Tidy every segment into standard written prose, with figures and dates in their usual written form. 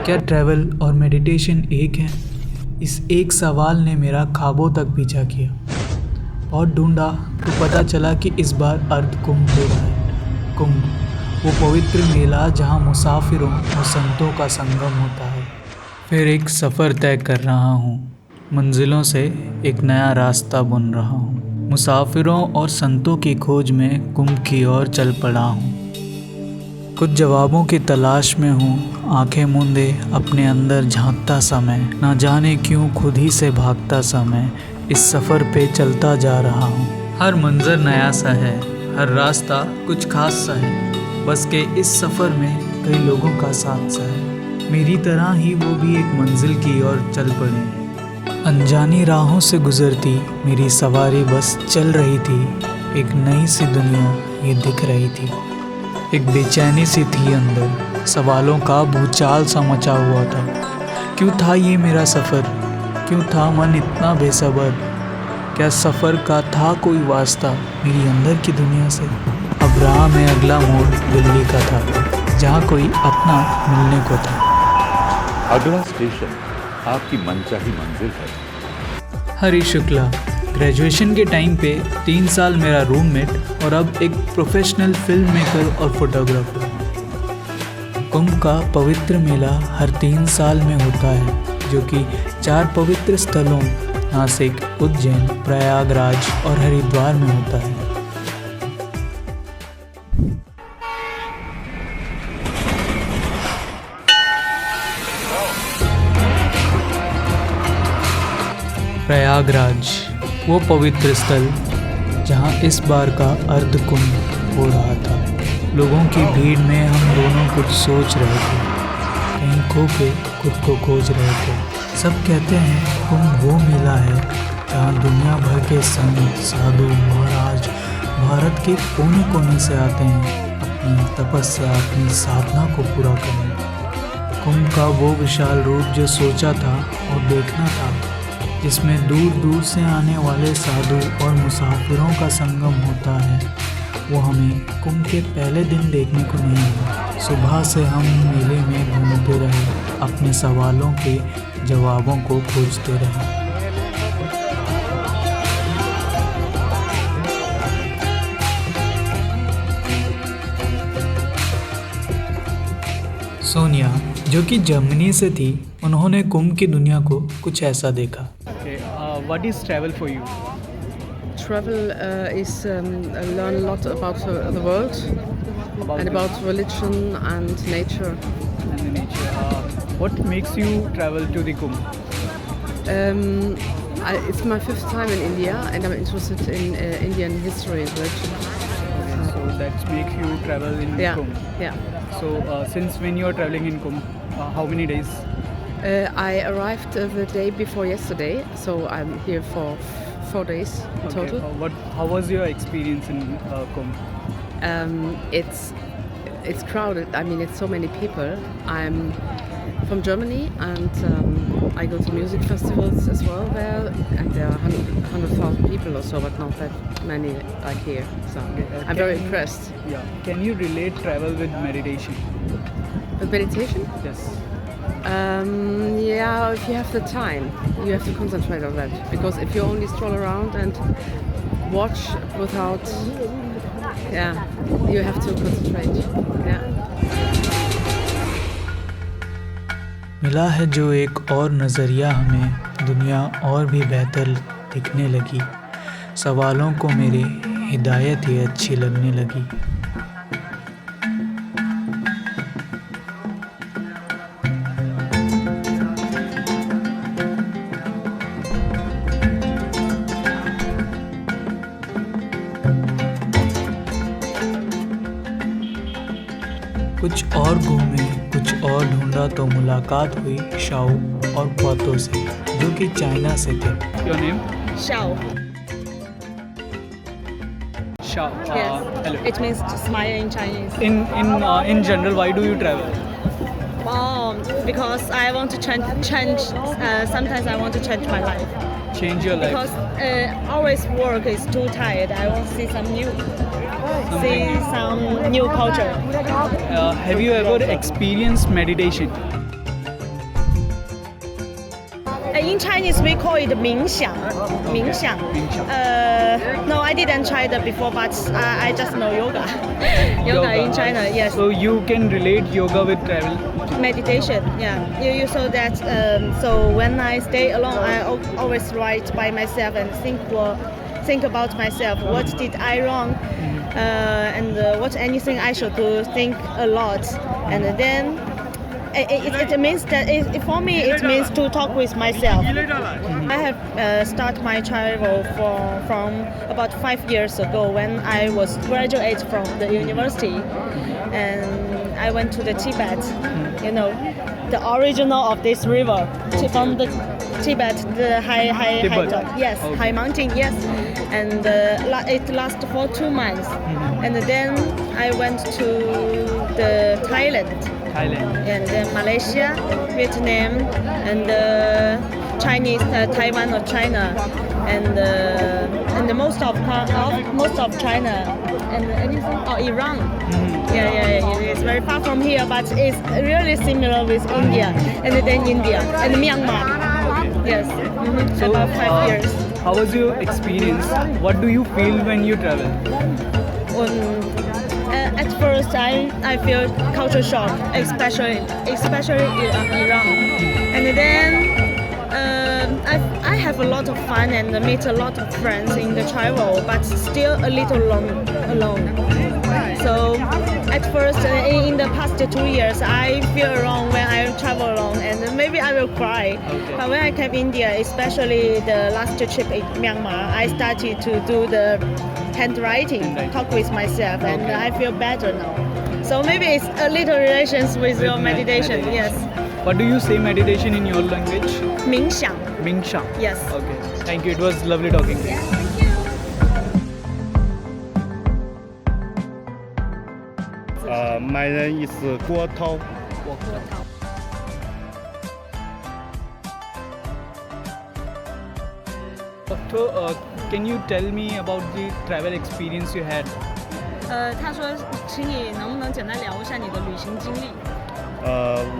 क्या ट्रैवल और मेडिटेशन एक है? इस एक सवाल ने मेरा ख्वाबों तक पीछा किया। बहुत ढूंढा तो पता चला कि इस बार अर्थ कुंभ हो रहा है। कुंभ, वो पवित्र मेला जहाँ मुसाफिरों और संतों का संगम होता है। फिर एक सफ़र तय कर रहा हूँ, मंजिलों से एक नया रास्ता बुन रहा हूँ। मुसाफिरों और संतों की खोज में कुंभ की ओर चल पड़ा हूँ। कुछ जवाबों की तलाश में हूँ, आंखें मूंदे अपने अंदर झांकता समय, ना जाने क्यों खुद ही से भागता समय, इस सफ़र पे चलता जा रहा हूँ। हर मंजर नया सा है, हर रास्ता कुछ खास सा है, बस के इस सफ़र में कई लोगों का साथ सा है। मेरी तरह ही वो भी एक मंजिल की ओर चल पड़े हैं। अनजानी राहों से गुजरती मेरी सवारी बस चल रही थी, एक नई सी दुनिया ये दिख रही थी। एक बेचैनी सी थी अंदर, सवालों का भूचाल सा मचा हुआ था। क्यों था ये मेरा सफ़र? क्यों था मन इतना बेसब्र? क्या सफ़र का था कोई वास्ता मेरी अंदर की दुनिया से? अब राह में अगला मोड़ दिल्ली का था, जहाँ कोई अपना मिलने को था। अगला स्टेशन आपकी मनचाही मंजिल है। हरी शुक्ला, ग्रेजुएशन के टाइम पे 3 साल मेरा रूममेट और अब एक प्रोफेशनल फिल्म मेकर और फोटोग्राफर। कुंभ का पवित्र मेला हर 3 साल में होता है, जो कि 4 पवित्र स्थलों नासिक, उज्जैन, प्रयागराज और हरिद्वार में होता है। प्रयागराज, वो पवित्र स्थल जहाँ इस बार का अर्ध कुंभ हो रहा था। लोगों की भीड़ में हम दोनों कुछ सोच रहे थे, कहीं खो के खुद को खोज रहे थे। सब कहते हैं कुंभ वो मेला है जहाँ दुनिया भर के संत, साधु, महाराज भारत के कोने कोने से आते हैं अपनी तपस्या, अपनी साधना को पूरा करने। कुंभ का वो विशाल रूप जो सोचा था और देखना था, जिसमें दूर दूर से आने वाले साधु और मुसाफिरों का संगम होता है, वो हमें कुंभ के पहले दिन देखने को नहीं मिला। सुबह से हम मेले में घूमते रहे, अपने सवालों के जवाबों को खोजते रहे। सोनिया, जो कि जर्मनी से थी, उन्होंने कुंभ की दुनिया को कुछ ऐसा देखा। What is travel for you? Travel is learn a lot about the world and about religion and nature. And the nature. What makes you travel to the Kumbh? It's my 5th time in India, and I'm interested in Indian history and religion. So that makes you travel in Kumbh. Yeah. So since when you are traveling in Kumbh, how many days? I arrived the day before yesterday, so I'm here for 4 days in total. How was your experience in Kumbh? It's crowded. I mean, it's so many people. I'm from Germany, and I go to music festivals as well there, and there are 100,000 people or so, but not that many like here. So I'm very impressed. Yeah. Can you relate travel with meditation? With meditation? Yes. Yeah, if you have the time, you have to concentrate on that. Because if you only stroll around and watch without, you have to concentrate. Yeah. मिला है जो एक और नज़रिया, हमें दुनिया और भी बेहतर दिखने लगी। सवालों को मेरी हिदायत ही अच्छी लगने लगी। कुछ और घूमे, कुछ और ढूंढा तो मुलाकात हुई शाओ और क्वातो से, जो कि चाइना से थे। Your name? Xiao. Shao. Yes. Hello. It means to smile in Chinese. In general, why do you travel? Because I want to change. Sometimes I want to change my life. Change your life. Because always work is too tired. I want to see some new culture. Have you ever experienced meditation? in Chinese we call it 冥想. 冥想. No, I didn't try that before, but I just know yoga. Yoga in China, yes. So you can relate yoga with travel. Meditation, yeah. You so that so when I stay alone, I always write by myself and think about myself. What did I wrong, and what anything I should do. Think a lot, and then it means that for me it means to talk with myself. I have started my travel from about 5 years ago when I was graduate from the university, and I went to the Tibet. You know, the original of this river from the Tibet, the high top. Yes, Okay. high mountain. Yes, and it lasted for 2 months, and then I went to the Thailand. And Malaysia, Vietnam, and Chinese, Taiwan or China, and the most of China, and anything Iran. Yeah. It's very far from here, but it's really similar with India, and then India and Myanmar. Yes, So, about 5 years. How was your experience? What do you feel when you travel? At first, I feel culture shock, especially in Iran, and then I have a lot of fun and meet a lot of friends in the travel, but still a little alone. So at first, in the past 2 years, I feel alone when I travel alone, and maybe I will cry. But when I came India, especially the last trip in Myanmar, I started to do the handwriting, talk with myself, and I feel better now. So maybe it's a little relations with your meditation. Yes. What do you say meditation in your language? 冥想. Mingshang. Yes. Okay. Thank you. It was lovely talking to you. My name is Guo Tao. So, can you tell me about the travel experience you had? 他说，请你能不能简单聊一下你的旅行经历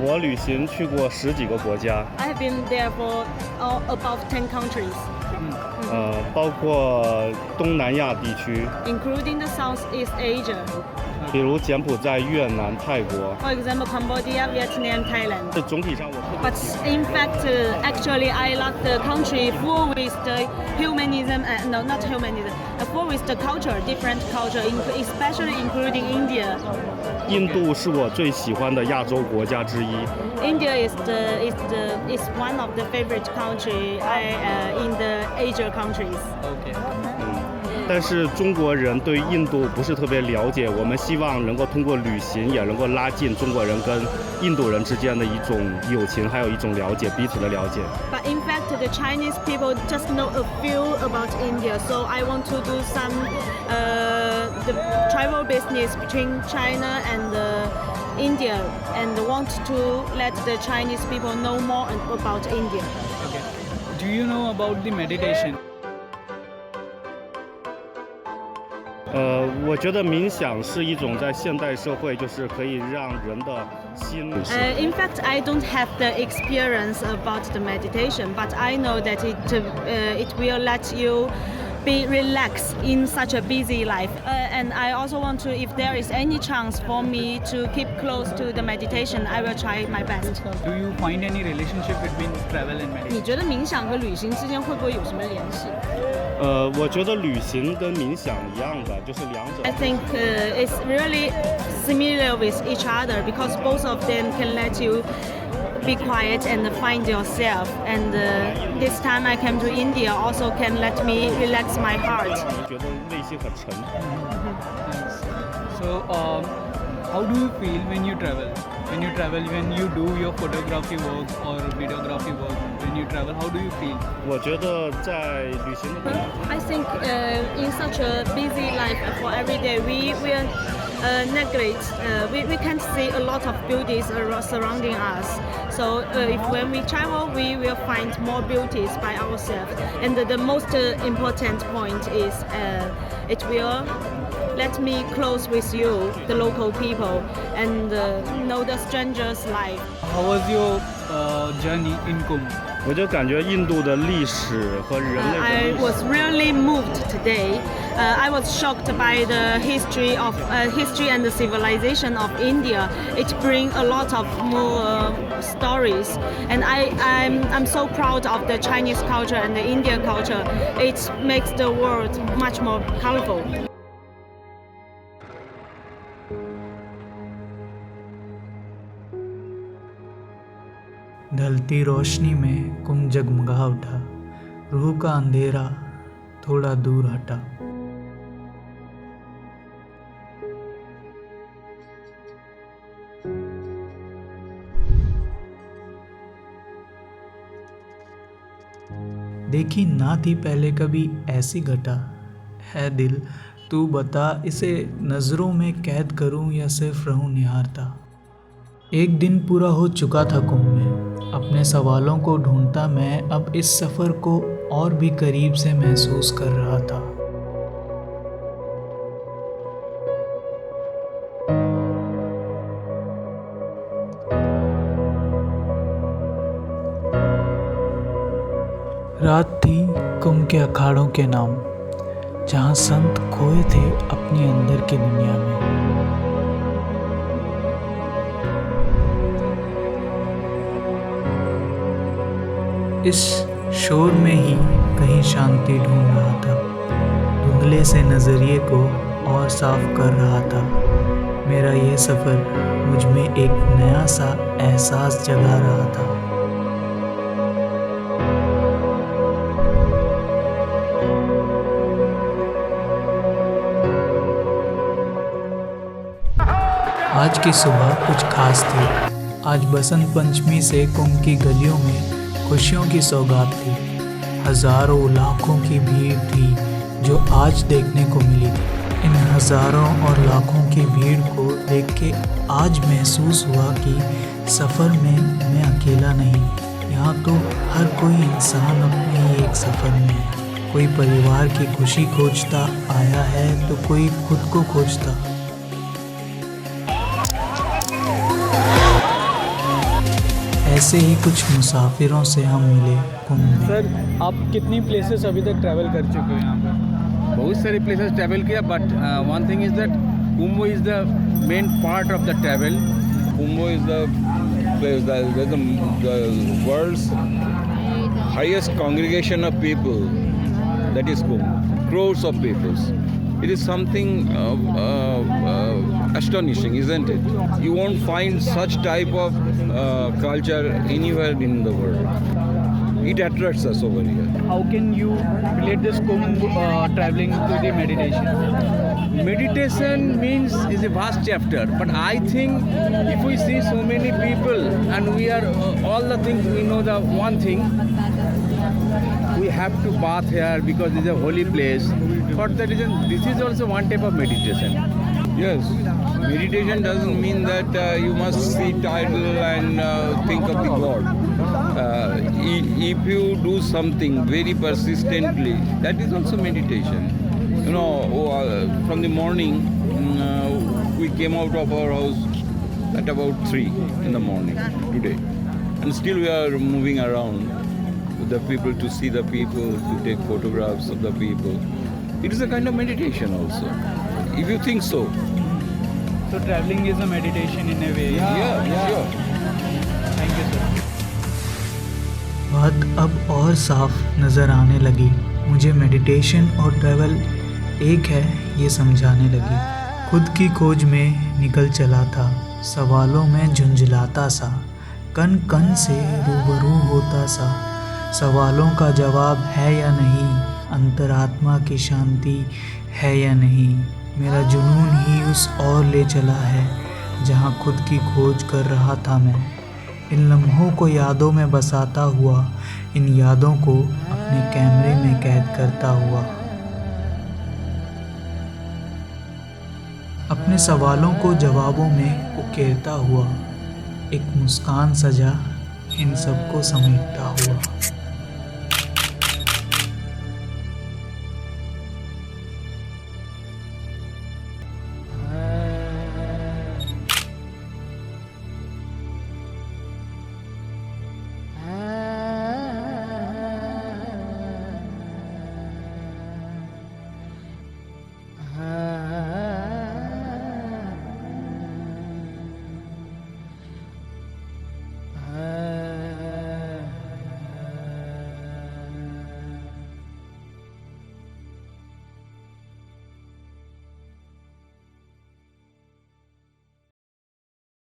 我旅行去过10几个国家， ？I have been there for about 10 countries, 包括东南亚地区， including the Southeast Asia. 比如柬埔寨、越南、泰国。 For example, Cambodia, Vietnam, Thailand. 这总体上我特别 But in fact, actually, I like the country full with the humanism. No, not humanism. Full with the culture, different culture, especially including India. 印度是我最喜欢的亚洲国家之一。 India is one of the favorite country in the Asia countries. Okay. 但是中国人对印度不是特别了解，我们希望能够通过旅行也能够拉近中国人跟印度人之间的一种友情，还有一种了解，彼此的了解。 But in fact, the Chinese people just know a few about India. So I want to do some the travel business between China and India, and want to let the Chinese people know more about India. Okay. Do you know about the meditation? 我觉得冥想是一种在现代社会，就是可以让人的心。 In fact, I don't have the experience about the meditation, but I know that it will let you be relaxed in such a busy life. And I also want to, if there is any chance for me to keep close to the meditation, I will try my best. Do you find any relationship between travel and meditation? 你觉得冥想和旅行之间会不会有什么联系？我觉得旅行跟冥想一样的，就是两者。 I think it's really similar with each other because both of them can let you be quiet and find yourself. And this time I came to India also can let me relax my heart. 觉得内心很沉。 So, how do you feel when you travel? When you do your photography work or videography work, when you travel, how do you feel? 我觉得在旅行的 I think in such a busy life for every day, we will neglect, we can't see a lot of beauties surrounding us. So when we travel, we will find more beauties by ourselves. And the most important point is it will let me close with you, the local people, and know the strangers' life. How was your journey in Kumbh? 我就感觉印度的历史和人类的 I 历史 was really moved today. I was shocked by the history and the civilization of India. It brings a lot of more stories, and I'm so proud of the Chinese culture and the Indian culture. It makes the world much more colorful. ढलती रोशनी में कुंभ जगमगा उठा, रूह का अंधेरा थोड़ा दूर हटा। देखी ना थी पहले कभी ऐसी घटा, है दिल तू बता इसे नज़रों में कैद करूं या सिर्फ रहूं निहारता। एक दिन पूरा हो चुका था कुंभ में, अपने सवालों को ढूंढता मैं अब इस सफ़र को और भी करीब से महसूस कर रहा था। रात थी कुंभ के अखाड़ों के नाम, जहाँ संत खोए थे अपनी अंदर की दुनिया में। इस शोर में ही कहीं शांति ढूंढ रहा था, धुंधले से नज़रिए को और साफ कर रहा था। मेरा ये सफ़र मुझ में एक नया सा एहसास जगा रहा था। आज की सुबह कुछ खास थी। आज बसंत पंचमी से कुंभ की गलियों में खुशियों की सौगात थी। हजारों लाखों की भीड़ थी जो आज देखने को मिली थी। इन हजारों और लाखों की भीड़ को देख के आज महसूस हुआ कि सफ़र में मैं अकेला नहीं। यहाँ तो हर कोई इंसान अपने ही एक सफ़र में है। कोई परिवार की खुशी खोजता आया है तो कोई खुद को खोजता। ऐसे ही कुछ मुसाफिरों से हम मिले कुंभ में। सर, आप कितनी प्लेसेस अभी तक ट्रैवल कर चुके हो यहाँ पर? बहुत सारे प्लेसेस ट्रैवल किया, but one thing is that Kumbh is the main part of the travel. Kumbh is the place that the world's highest congregation of people. That is Kumbh. Crores of people. It is something astonishing, isn't it? You won't find such type of culture anywhere in the world. It attracts us over here. How can you relate this Kumbh traveling to the meditation? Meditation means is a vast chapter, but I think if we see so many people and we are all the things, we know the one thing, we have to bath here because it's a holy place. For that reason, this is also one type of meditation. Yes, meditation doesn't mean that you must sit idle and think of the God. If you do something very persistently, that is also meditation. You know, from the morning, we came out of our house at about 3 in the morning today. And still we are moving around with the people, to see the people, to take photographs of the people. It is a kind of meditation also, if you think so. So traveling is a meditation in a way. Yeah, sure. Thank you, sir. बात अब और साफ नज़र आने लगी। मुझे meditation और travel एक है ये समझाने लगी। खुद की खोज में निकल चला था, सवालों में झुंझलाता सा, कण कण से रूबरू होता सा। सवालों का जवाब है या नहीं, अंतरात्मा की शांति है या नहीं। मेरा जुनून ही उस ओर ले चला है जहाँ खुद की खोज कर रहा था मैं। इन लम्हों को यादों में बसाता हुआ, इन यादों को अपने कैमरे में कैद करता हुआ, अपने सवालों को जवाबों में उकेरता हुआ, एक मुस्कान सजा इन सबको समेटता हुआ।